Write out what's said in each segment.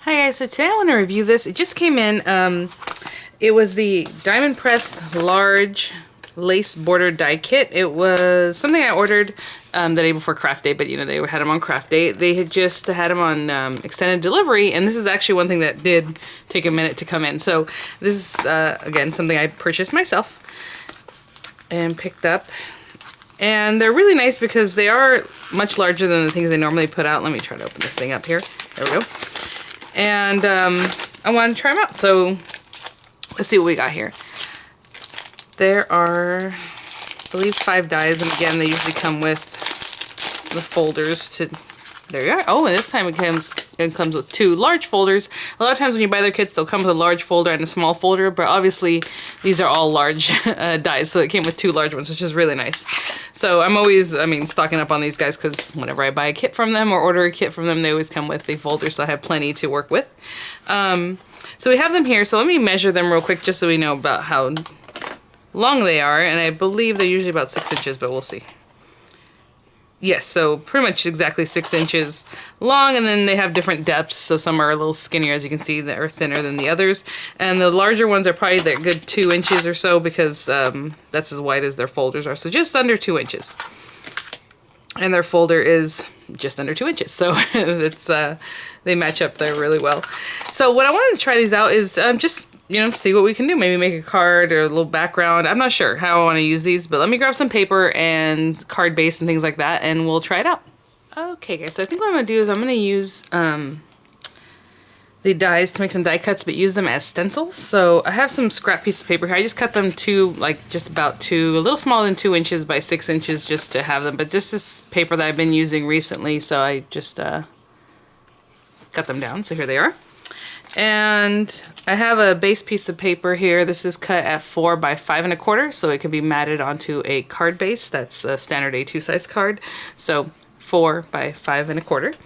Hi guys, so today I want to review this. It just came in. It was the Diamond Press Large Lace Border Die Kit. It was something I ordered the day before craft day, but you know, they had them on craft day. They had just had them on extended delivery, and this is actually one thing that did take a minute to come in. So this is, again, something I purchased myself and picked up. And they're really nice because they are much larger than the things they normally put out. Let me try to open this thing up here. There we go. And I want to try them out. So let's see what we got here. There are, I believe, 5 dies. And again, they usually come with the folders to, there you are. Oh, and this time it comes with 2 large folders. A lot of times when you buy their kits, they'll come with a large folder and a small folder, but obviously these are all large dies, so it came with 2 large ones, which is really nice. So I'm always, stocking up on these guys because whenever I buy a kit from them or order a kit from them, they always come with the folder, so I have plenty to work with. So we have them here, so let me measure them real quick just so we know about how long they are, and I believe they're usually about 6 inches, but we'll see. Yes, so pretty much exactly 6 inches long, and then they have different depths, so some are a little skinnier, as you can see, that are thinner than the others, and the larger ones are probably that good 2 inches or so, because that's as wide as their folders are, so just under 2 inches. And their folder is just under 2 inches, so it's they match up there really well. So what I wanted to try these out is just, you know, see what we can do. Maybe make a card or a little background. I'm not sure how I want to use these, but let me grab some paper and card base and things like that, and we'll try it out. Okay guys, so I think what I'm going to do is I'm going to use the dies to make some die cuts, but use them as stencils. So I have some scrap pieces of paper here. I just cut them to like just about 2, a little smaller than 2 inches by 6 inches just to have them, but just this paper that I've been using recently, so I just cut them down. So here they are. And I have a base piece of paper here. This is cut at 4 by 5 1/4, so it can be matted onto a card base. That's a standard A2 size card. So 4 by 5 1/4.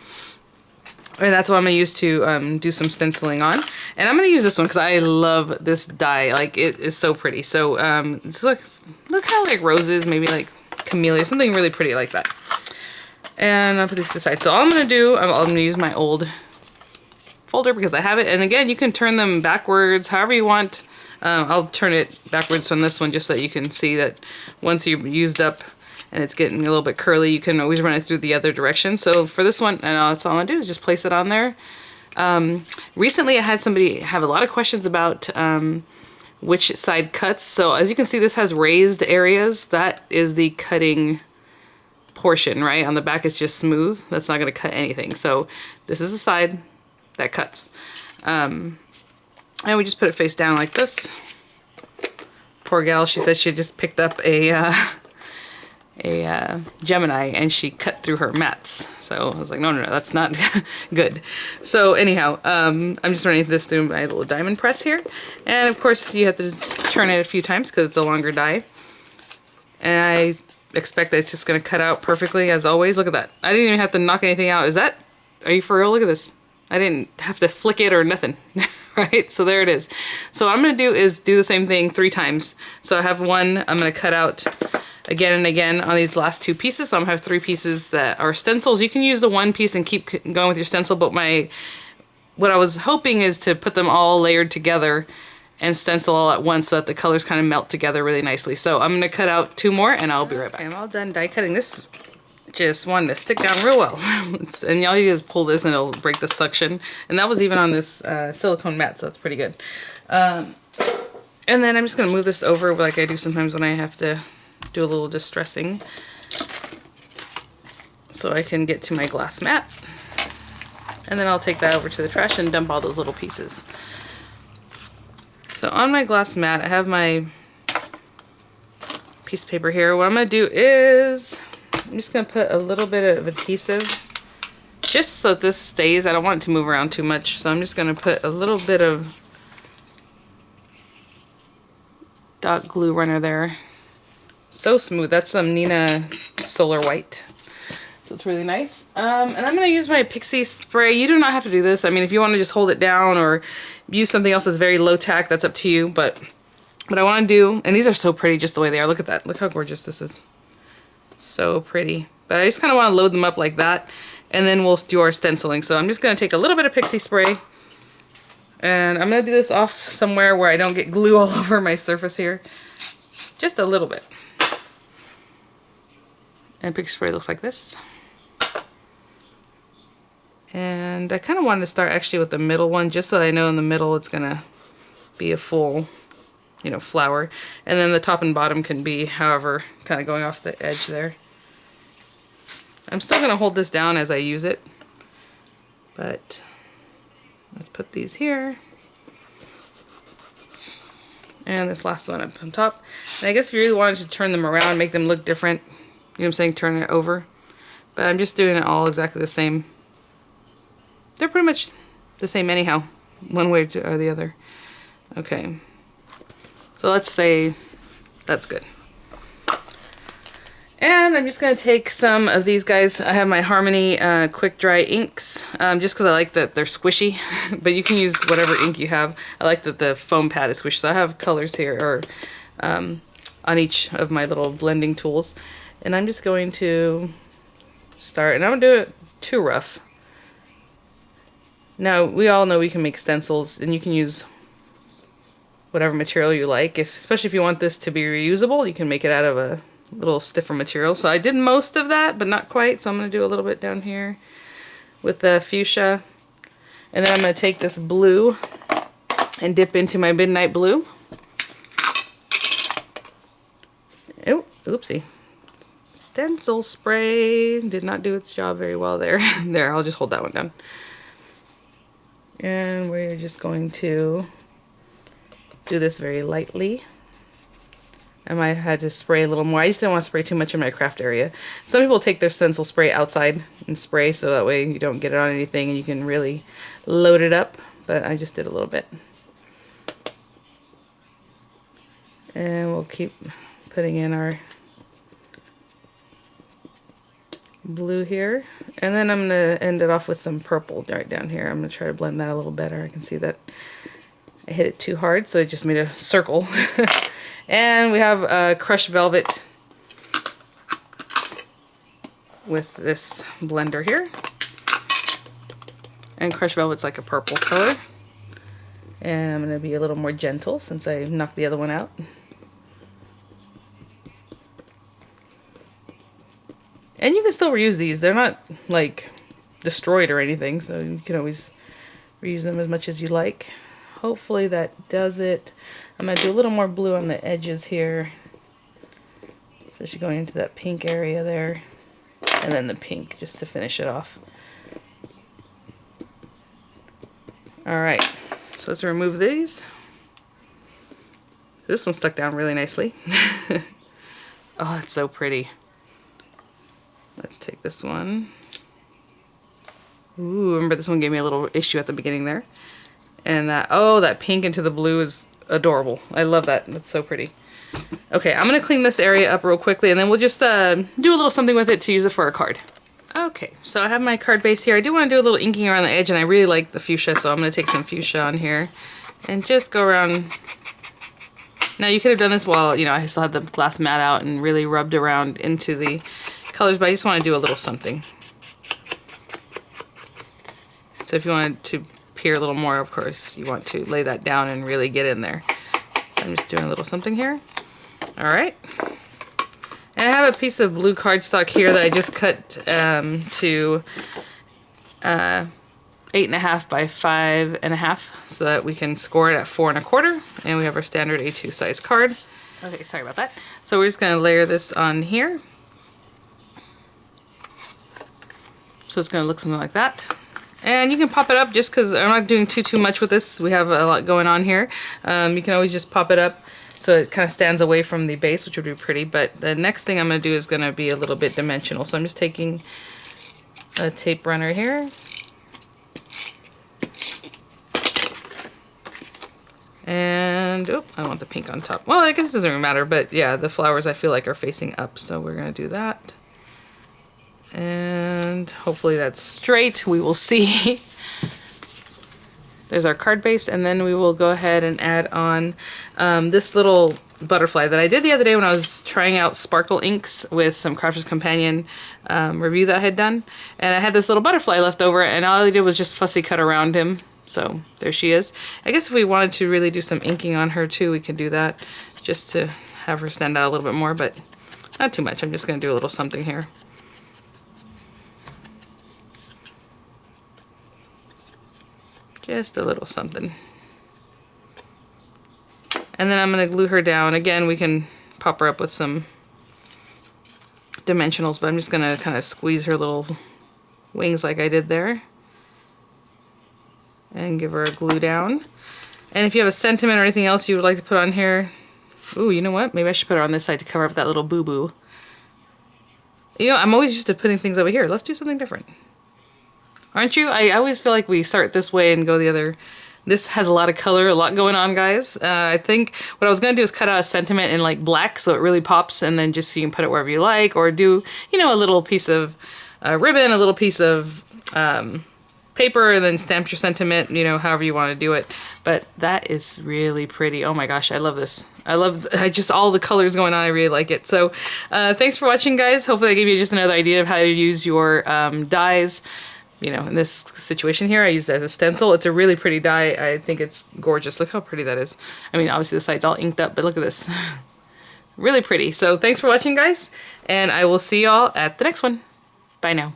And that's what I'm going to use to do some stenciling on. And I'm going to use this one because I love this die. Like, it is so pretty. So it's look kind of like roses, maybe like camellia, something really pretty like that. And I'll put these to the side. So all I'm going to do, I'm going to use my old folder because I have it. And again, you can turn them backwards however you want. I'll turn it backwards from this one just so that you can see that once you've used up and it's getting a little bit curly, you can always run it through the other direction. So for this one, and that's all I'm gonna do is just place it on there. Recently I had somebody have a lot of questions about which side cuts. So as you can see, this has raised areas. That is the cutting portion, right? On the back it's just smooth. That's not gonna cut anything. So this is the side that cuts. And we just put it face down like this. Poor gal, she said she just picked up a Gemini and she cut through her mats. So I was like, no, that's not good. So anyhow, I'm just running this through my little diamond press here. And of course you have to turn it a few times because it's a longer die. And I expect that it's just gonna cut out perfectly as always. Look at that. I didn't even have to knock anything out. Are you for real? Look at this. I didn't have to flick it or nothing, right? So there it is. So what I'm gonna do is do the same thing 3 times. So I have one, I'm gonna cut out again and again on these last 2 pieces. So I'm gonna have 3 pieces that are stencils. You can use the one piece and keep going with your stencil, but what I was hoping is to put them all layered together and stencil all at once so that the colors kind of melt together really nicely. So I'm gonna cut out 2 more and I'll be right back. I'm all done die cutting. This just wanted to stick down real well. And all you do is pull this and it'll break the suction. And that was even on this silicone mat, so that's pretty good. And then I'm just gonna move this over like I do sometimes when I have to do a little distressing, so I can get to my glass mat. And then I'll take that over to the trash and dump all those little pieces. So on my glass mat, I have my piece of paper here. What I'm gonna do is I'm just going to put a little bit of adhesive just so that this stays. I don't want it to move around too much, so I'm just going to put a little bit of dot glue runner there. So smooth. That's some Nina Solar White. So it's really nice. And I'm going to use my pixie spray. You do not have to do this. I mean, if you want to just hold it down or use something else that's very low tack, that's up to you. But what I want to do, and these are so pretty just the way they are. Look at that. Look how gorgeous this is. So pretty. But I just kind of want to load them up like that, and then we'll do our stenciling. So I'm just going to take a little bit of pixie spray And I'm gonna do this off somewhere where I don't get glue all over my surface here. Just a little bit. And pig spray looks like this. And I kind of wanted to start actually with the middle one, just so I know in the middle it's gonna be a full, you know, flower. And then the top and bottom can be however, kind of going off the edge there. I'm still gonna hold this down as I use it, but let's put these here. And this last one up on top. And I guess if you really wanted to turn them around, make them look different, you know what I'm saying, turn it over. But I'm just doing it all exactly the same. They're pretty much the same anyhow, one way or the other. Okay, so let's say that's good. And I'm just going to take some of these guys. I have my Harmony Quick Dry inks, just because I like that they're squishy, but you can use whatever ink you have. I like that the foam pad is squishy, so I have colors here or on each of my little blending tools. And I'm just going to start, and I'm going to do it too rough. Now, we all know we can make stencils, and you can use whatever material you like. Especially if you want this to be reusable, you can make it out of a little stiffer material. So I did most of that, but not quite. So I'm going to do a little bit down here with the fuchsia. And then I'm going to take this blue and dip into my midnight blue. Oh, oopsie. Stencil spray did not do its job very well there. There, I'll just hold that one down. And we're just going to do this very lightly. I might have had to spray a little more. I just didn't want to spray too much in my craft area. Some people take their stencil spray outside and spray so that way you don't get it on anything and you can really load it up. But I just did a little bit. And we'll keep putting in our blue here. And then I'm going to end it off with some purple right down here. I'm going to try to blend that a little better. I can see that I hit it too hard, so it just made a circle. And we have crushed velvet with this blender here. And crushed velvet's like a purple color. And I'm going to be a little more gentle since I knocked the other one out. And you can still reuse these. They're not like destroyed or anything, so you can always reuse them as much as you like. Hopefully that does it. I'm going to do a little more blue on the edges here, especially going into that pink area there, and then the pink just to finish it off. Alright, so let's remove these. This one stuck down really nicely. Oh, it's so pretty. Let's take this one. Ooh, remember this one gave me a little issue at the beginning there. And that, oh, that pink into the blue is adorable. I love that. That's so pretty. Okay, I'm going to clean this area up real quickly and then we'll just do a little something with it to use it for a card. Okay, so I have my card base here. I do want to do a little inking around the edge and I really like the fuchsia, so I'm going to take some fuchsia on here and just go around. Now you could have done this while, you know, I still had the glass mat out and really rubbed around into the colors, but I just want to do a little something. So if you wanted to appear a little more, of course, you want to lay that down and really get in there. I'm just doing a little something here. Alright. And I have a piece of blue cardstock here that I just cut to 8.5 by 5.5 so that we can score it at 4 1/4. And we have our standard A2 size card. Okay, sorry about that. So we're just going to layer this on here. So it's going to look something like that. And you can pop it up just because I'm not doing too much with this. We have a lot going on here. You can always just pop it up so it kind of stands away from the base, which would be pretty. But the next thing I'm going to do is going to be a little bit dimensional. So I'm just taking a tape runner here. And, oh, I want the pink on top. Well, I guess it doesn't really matter, but yeah, the flowers I feel like are facing up. So we're going to do that. And hopefully that's straight. We will see. There's our card base, and then we will go ahead and add on this little butterfly that I did the other day when I was trying out sparkle inks with some Crafter's Companion review that I had done. And I had this little butterfly left over, and all I did was just fussy cut around him So there she is. I guess if we wanted to really do some inking on her too, we could do that just to have her stand out a little bit more, but not too much. I'm just going to do a little something here. Just a little something. And then I'm going to glue her down. Again, we can pop her up with some dimensionals, but I'm just going to kind of squeeze her little wings like I did there. And give her a glue down. And if you have a sentiment or anything else you would like to put on here, ooh, you know what? Maybe I should put her on this side to cover up that little boo-boo. You know, I'm always used to putting things over here. Let's do something different. Aren't you? I always feel like we start this way and go the other. This has a lot of color, a lot going on, guys. I think what I was going to do is cut out a sentiment in like black so it really pops, and then just so you can put it wherever you like, or do, you know, a little piece of ribbon, a little piece of paper, and then stamp your sentiment, you know, however you want to do it. But that is really pretty. Oh my gosh, I love this. I love just all the colors going on. I really like it. So thanks for watching, guys. Hopefully I gave you just another idea of how to use your dies. You know, in this situation here, I used it as a stencil. It's a really pretty die. I think it's gorgeous. Look how pretty that is. I mean, obviously the side's all inked up, but look at this. Really pretty. So thanks for watching, guys, and I will see y'all at the next one. Bye now.